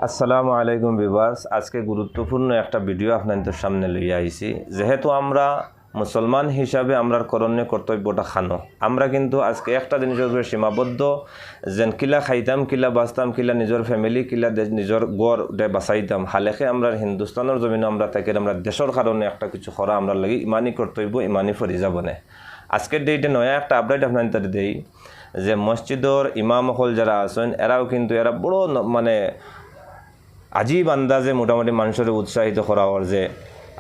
আসসালামু আলাইকুম ভিউয়ার্স, আজকে গুরুত্বপূর্ণ একটা ভিডিও আপনাদের সামনে লইয়া আইছি। যেহেতু আমরা মুসলমান হিসাবে আমরার করণীয় কর্তব্যটা খানো, আমরা কিন্তু আজকে একটা জিনিসের উপরে সীমাবদ্ধ, যেন কিলা খাইতাম, কিলা বাঁচতাম, কিলা নিজের ফ্যামিলি, কিলা নিজের গড় বাঁচাইতাম, হালেকে আমরা হিন্দুস্তানের জমিনে আমরা তাকে আমরা দেশের কারণে একটা কিছু করা আমরা লাগি ইমানি কর্তব্য, ইমানি ফরিজা বনে। আজকের ডেটে নয়া একটা আপডেট আপনাদের দেই যে মসজিদর ইমাম হল যারা আছেন এরাও কিন্তু এরা বড় মানে আজীব আন্দাজে মোটামুটি মানুষের উৎসাহিত করা হওয়ার যে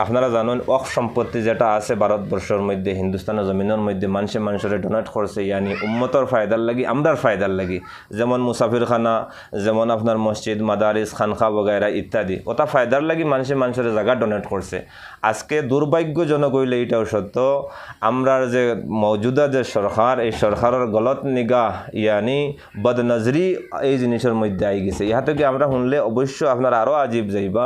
আপনারা জানেন ওয়াকফ সম্পত্তি যেটা আছে ভারতবর্ষের মধ্যে, হিন্দুস্তানের জমিনের মধ্যে মানুষের ডোনেট করছে, ইয়ানি উম্মতর ফায়দার লাগি, আমরার ফায়দার লাগি। যেমন মুসাফিরখানা, যেমন আপনার মসজিদ, মাদারিস, খানখা বগায়রা ইত্যাদি, ওটা ফায়দার লাগি মানুষের জায়গা ডোনেট করছে। আজকে দুর্ভাগ্যজনক হইলে এটাও সত্য, আমরার যে মৌজুদা যে সরকার, এই সরকারের গলত নিগাহ ইয়ানি বদনজরি এই জিনিসের মধ্যে আই গেছে। ইহা থেকে আমরা শুনলে অবশ্য আপনারা আরও আজীব যাইবা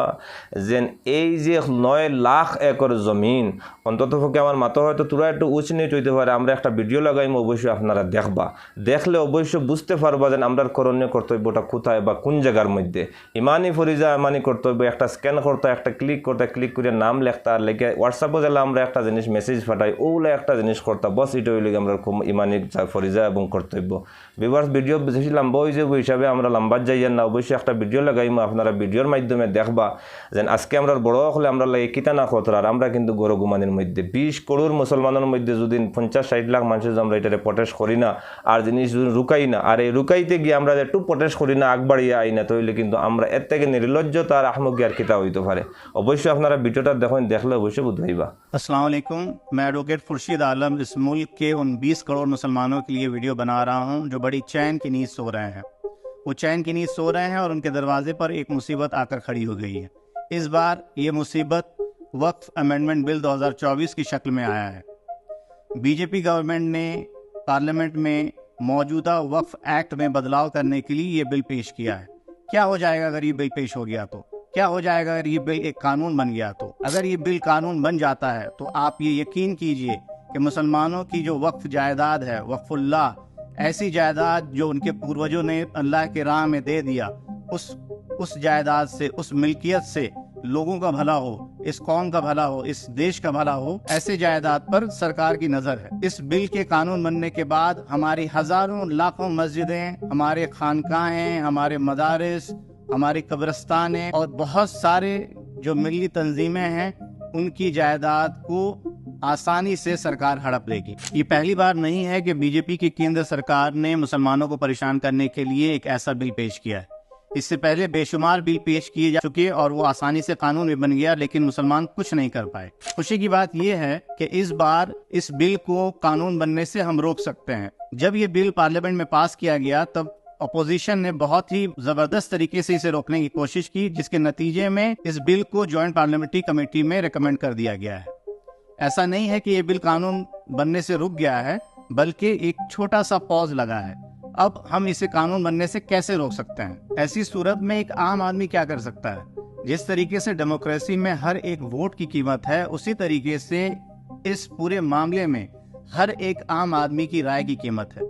যেন এই যে 9 লাখ একর জমিন, অন্ততপক্ষে আমার মাথা হয়তো তোরা একটু উঁচ নিচ হইতে পারে, আমরা একটা ভিডিও লাগাইম, অবশ্যই আপনারা দেখবা, দেখলে অবশ্য বুঝতে পারবা যেন আমরা করণীয় কর্তব্যটা কোথায় বা কোন জায়গার মধ্যে। ইমানি ফরিজা ইমানি কর্তব্য, একটা স্ক্যান করতে, একটা ক্লিক করতে, ক্লিক করে নাম লেখতা, আর লেখে হোয়াটসঅ্যাপে গেলে আমরা একটা জিনিস মেসেজ পাঠাই, ওগুলো একটা জিনিস করতা, বস এটা হইলে আমরা খুব ইমানি ফরিজা এবং কর্তব্য। ভিউয়ার্স, ভিডিও বেশি লম্বা হয়ে যাবো হিসাবে আমরা লম্বা যাইয়েন না, অবশ্যই একটা ভিডিও লাগাইম, আপনারা ভিডিওর মাধ্যমে দেখবা যেন আজকে আমরা বড় হলে আমরা লাগে কিতা না খতরার, আমরা কিন্তু গরু গুমানির মধ্যে 20 করোড় মুসলমানের মধ্যে যদি 50-60 লাখ মানুষের আমরা এটারে প্রটেস্ট করি না আর জিনিস রুকাই না, আর এই রুকাইতে গিয়ে আমরা একটু প্রটেস্ট করি না, আগবাড়িয়ে আই না, তাহলে কিন্তু আমরা এর থেকে নির্লজ্জতা আর আহমকি আর কিতা হইতে পারে। অবশ্যই আপনারা ভিডিওটা দেখেন, দেখলে অবশ্যই বুঝাইবা। अस्सलाम वालेकुम, मैं एडवोकेट खुर्शीद आलम इस मुल्क के उन 20 करोड़ मुसलमानों के लिए वीडियो बना रहा हूं जो बड़ी चैन की नींद सो रहे हैं। वो चैन की नींद सो रहे हैं और उनके दरवाजे पर एक मुसीबत आकर खड़ी हो गई है। इस बार ये मुसीबत वक्फ अमेंडमेंट बिल 2024 की शक्ल में आया है। बीजेपी गवर्नमेंट ने पार्लियामेंट में मौजूदा वक्फ एक्ट में बदलाव करने के लिए ये बिल पेश किया है। क्या हो जाएगा अगर ये बिल पेश हो गया तो? क्या हो जाएगा अगर ये बिल एक कानून बन गया तो? अगर ये बिल कानून बन जाता है तो आप ये यकीन कीजिए कि मुसलमानों की जो वक्फ जायदाद है, वक्फुल्लाह, ऐसी जायदाद जो उनके पूर्वजों ने अल्लाह के राह में दे दिया, उस जायदाद से, उस मिल्कियत से लोगों का भला हो, इस कौम का भला हो, इस देश का भला हो, ऐसे जायदाद पर सरकार की नजर है। इस बिल के कानून बनने के बाद हमारी हजारों लाखों मस्जिदें, हमारे खानकाहें, हमारे मदारिस, हमारी कब्रिस्तानें और बहुत सारे जो मिली तंजीमें हैं, उनकी जायदाद को आसानी से सरकार हड़प लेगी। ये पहली बार नहीं है कि बीजेपी की केंद्र सरकार ने मुसलमानों को परेशान करने के लिए एक ऐसा बिल पेश किया है। इससे पहले बेशुमार बिल पेश किए जा चुके और वो आसानी से कानून भी बन गया, लेकिन मुसलमान कुछ नहीं कर पाए। खुशी की बात यह है कि इस बार इस बिल को कानून बनने से हम रोक सकते हैं। जब ये बिल पार्लियामेंट में पास किया गया तब अपोजिशन ने बहुत ही जबरदस्त तरीके से इसे रोकने की कोशिश की, जिसके नतीजे में इस बिल को ज्वाइंट पार्लियामेंट्री कमेटी में रिकमेंड कर दिया गया है। ऐसा नहीं है कि ये बिल कानून बनने से रुक गया है, बल्कि एक छोटा सा पॉज लगा है। अब हम इसे कानून बनने से कैसे रोक सकते हैं? ऐसी सूरत में एक आम आदमी क्या कर सकता है? जिस तरीके से डेमोक्रेसी में हर एक वोट की कीमत है, उसी तरीके से इस पूरे मामले में हर एक आम आदमी की राय की कीमत है।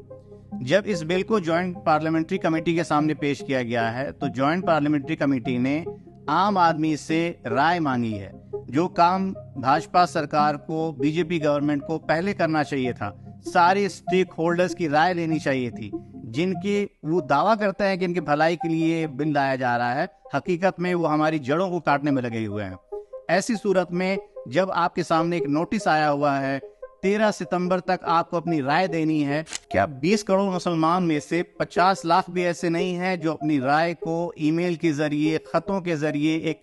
जब इस बिल को ज्वाइंट पार्लियामेंट्री कमेटी के सामने पेश किया गया है तो ज्वाइंट पार्लियामेंट्री कमेटी ने आम आदमी से राय मांगी है। जो काम भाजपा सरकार को, बीजेपी गवर्नमेंट को पहले करना चाहिए था, सारे स्टेक होल्डर्स की राय लेनी चाहिए थी, जिनके वो दावा करते हैं कि इनकी भलाई के लिए बिल लाया जा रहा है, हकीकत में वो हमारी जड़ों को काटने में लगे हुए हैं। ऐसी सूरत में जब आपके सामने एक नोटिस आया हुआ है, 13 सितंबर तक आपको अपनी राय देनी है, क्या 20 करोड़ मुसलमान में से 50 लाख भी ऐसे नहीं हैं जो अपनी राय को ईमेल के जरिए, खतों के जरिए, एक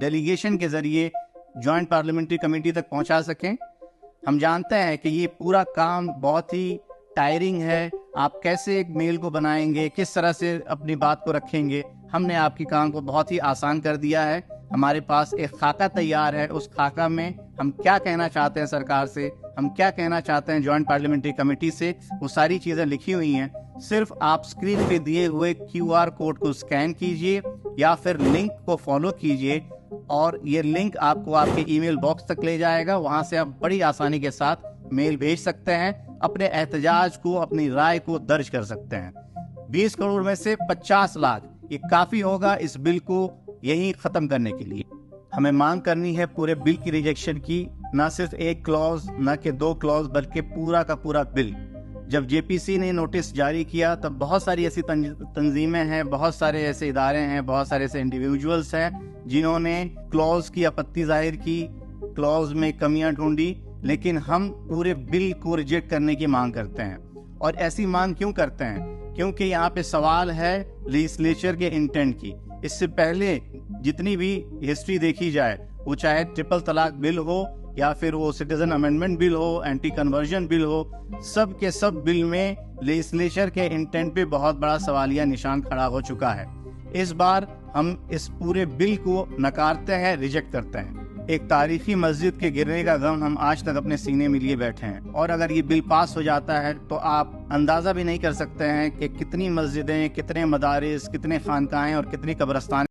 डेलीगेशन के जरिए ज्वाइंट पार्लियामेंट्री कमेटी तक पहुंचा सकें? हम जानते हैं कि ये पूरा काम बहुत ही टायरिंग है। आप कैसे एक मेल को बनाएंगे, किस तरह से अपनी बात को रखेंगे? हमने आपकी काम को बहुत ही आसान कर दिया है। हमारे पास एक खाका तैयार है। उस खाका में हम क्या कहना चाहते हैं सरकार से, हम क्या कहना चाहते हैं ज्वाइंट पार्लियामेंट्री कमेटी से, वो सारी चीज़ें लिखी हुई हैं। सिर्फ आप स्क्रीन पे दिए हुए QR कोड को स्कैन कीजिए या फिर लिंक को फॉलो कीजिए और ये लिंक आपको आपके ईमेल बॉक्स तक ले जाएगा। वहाँ से आप बड़ी आसानी के साथ मेल भेज सकते हैं, अपने एहतजाज को, अपनी राय को दर्ज कर सकते हैं। 20 करोड़ में से 50 लाख ये काफ़ी होगा इस बिल को यही ख़त्म करने के लिए। हमें मांग करनी है पूरे बिल की रिजेक्शन की, ना सिर्फ एक क्लॉज, ना कि 2 क्लॉज, बल्कि पूरा का पूरा बिल। जब जेपीसी ने नोटिस जारी किया तब बहुत सारी ऐसी तंजीमें हैं, बहुत सारे ऐसे इदारे हैं, बहुत सारे ऐसे इंडिविजुअल्स हैं जिन्होंने क्लॉज की आपत्ति जाहिर की, क्लॉज में कमियां ढूंढी, लेकिन हम पूरे बिल को रिजेक्ट करने की मांग करते हैं। और ऐसी मांग क्यों करते हैं? क्योंकि यहाँ पे सवाल है लेजिस्लेचर के इंटेंट की। इससे पहले जितनी भी हिस्ट्री देखी जाए, वो चाहे ट्रिपल तलाक बिल हो या फिर वो सिटीजन अमेंडमेंट बिल हो, एंटी कन्वर्जन बिल हो, सब के सब बिल में लेजिस्लेचर के इंटेंट पे बहुत बड़ा सवालिया निशान खड़ा हो चुका है। इस बार हम इस पूरे बिल को नकारते हैं, रिजेक्ट करते हैं। एक तारीखी मस्जिद के गिरने का गम हम आज तक अपने सीने में लिए बैठे हैं, और अगर ये बिल पास हो जाता है तो आप अंदाजा भी नहीं कर सकते हैं कि कितनी मस्जिदें, कितने मदारिस, कितने खानकाहें और कितनी कब्रस्तान